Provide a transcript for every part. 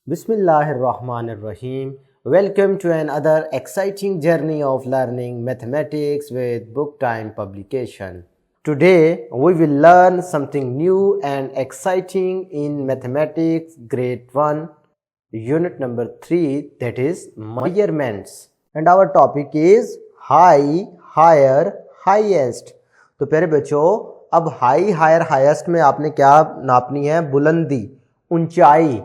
Bismillahirrahmanirrahim. Welcome to another exciting journey of learning mathematics with Book Time publication. Today we will learn something new and exciting in mathematics grade 1 unit number 3, that is measurements, and our topic is high, higher, highest. तो प्यारे बच्चों, अब high, higher, highest में आपने क्या नापनी है? बुलंदी, ऊंचाई।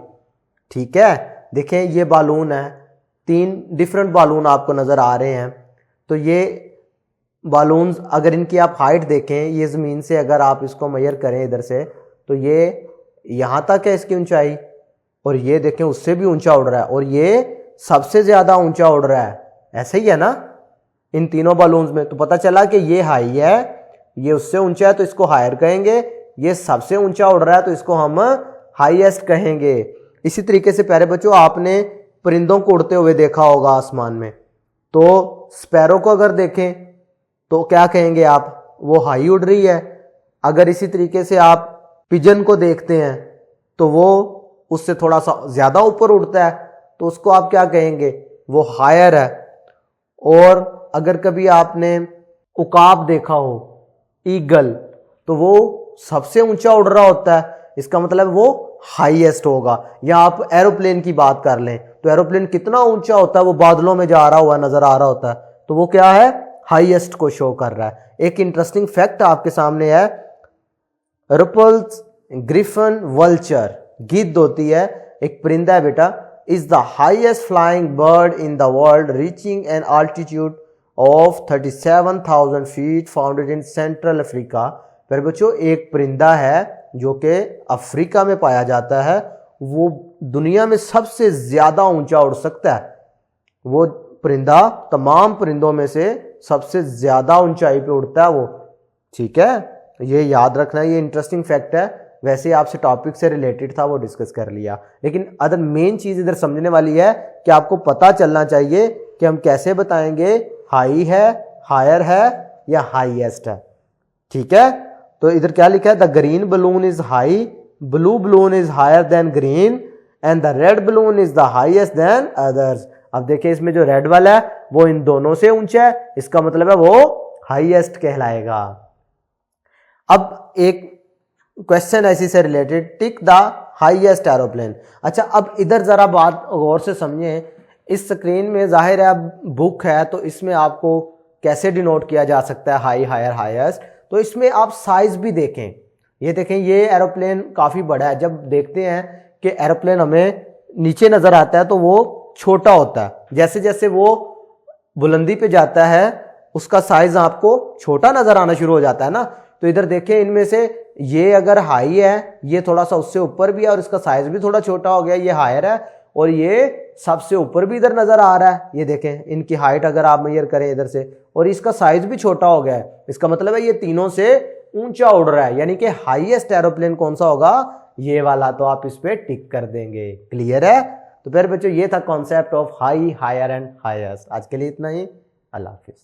ठीक है, देखें ये बालून है, 3 डिफरेंट बालून आपको नज़र आ रहे हैं। तो ये बालून्स अगर इनकी आप हाइट देखें, ये ज़मीन से अगर आप इसको मेजर करें इधर से, तो ये यहाँ तक है इसकी ऊंचाई, और ये देखें उससे भी ऊंचा उड़ रहा है, और ये सबसे ज़्यादा ऊंचा उड़ रहा है। ऐसा ही है ना इन तीनों बालून्स में? तो पता चला कि ये हाई है, ये उससे ऊंचा है तो इसको हायर कहेंगे, ये सबसे ऊंचा उड़ रहा है तो इसको हम हाईएस्ट कहेंगे। इसी तरीके से प्यारे बच्चों, आपने परिंदों को उड़ते हुए देखा होगा आसमान में, तो स्पैरो को अगर देखें तो क्या कहेंगे आप? वो हाई उड़ रही है। अगर इसी तरीके से आप पिजन को देखते हैं तो वो उससे थोड़ा सा ज़्यादा ऊपर उड़ता है, तो उसको आप क्या कहेंगे? वो हायर है। और अगर कभी आपने उकाब देखा हो, ईगल, तो वो सबसे ऊंचा उड़ रहा होता है, इसका मतलब वो हाईएस्ट होगा। या आप एरोप्लेन की बात कर लें तो एरोप्लेन कितना ऊंचा होता है, वो बादलों में जा रहा हुआ नजर आ रहा होता है, तो वो क्या है? हाईएस्ट को शो कर रहा है। एक इंटरेस्टिंग फैक्ट आपके सामने है, रपल्स ग्रिफन वल्चर, गिद्ध होती है, एक परिंदा है बेटा, is the highest flying bird in the world reaching an altitude of 37,000 feet, founded in central Africa. फिर बच्चों, एक परिंदा है जो कि अफ्रीका में पाया जाता है, वो दुनिया में सबसे ज्यादा ऊंचा उड़ सकता है। वो परिंदा तमाम परिंदों में से सबसे ज्यादा ऊंचाई पे उड़ता है वो। ठीक है, ये याद रखना, ये इंटरेस्टिंग फैक्ट है। वैसे आपसे टॉपिक से रिलेटेड था, वो डिस्कस कर लिया, लेकिन अदर मेन चीज इधर समझने वाली है कि आपको पता चलना चाहिए कि हम कैसे बताएंगे हाई है, हायर है या हाईएस्ट है। ठीक है, तो इधर क्या लिखा है? The green balloon is high, blue balloon is higher than green, and the red balloon is the highest than others. अब देखिए, इसमें जो रेड वाला है वो इन दोनों से ऊंचा है, इसका मतलब है वो हाईएस्ट कहलाएगा। अब एक क्वेश्चन ऐसी से related, tick the highest aeroplane. अच्छा, अब इधर जरा बात गौर से समझें। इस स्क्रीन में जाहिर है अब बुक है, तो इसमें आपको कैसे डिनोट किया जा सकता है हाई, हायर, हाईएस्ट? तो इसमें आप साइज भी देखें। ये देखें, ये एरोप्लेन काफ़ी बड़ा है। जब देखते हैं कि एरोप्लेन हमें नीचे नज़र आता है तो वो छोटा होता है, जैसे जैसे वो बुलंदी पे जाता है उसका साइज आपको छोटा नज़र आना शुरू हो जाता है ना। तो इधर देखें, इनमें से ये अगर हाई है, ये थोड़ा सा उससे ऊपर भी है और इसका साइज भी थोड़ा छोटा हो गया, ये हायर है, और ये सबसे ऊपर भी इधर नजर आ रहा है। ये देखें, इनकी हाइट अगर आप मेजर करें इधर से, और इसका साइज भी छोटा हो गया है, इसका मतलब है ये तीनों से ऊंचा उड़ रहा है। यानी कि हाईएस्ट एरोप्लेन कौन सा होगा? ये वाला। तो आप इस पे टिक कर देंगे। क्लियर है? तो फिर बच्चों, ये था concept of high, higher and highest. आज के लिए इतना ही। अल्लाह हाफिज।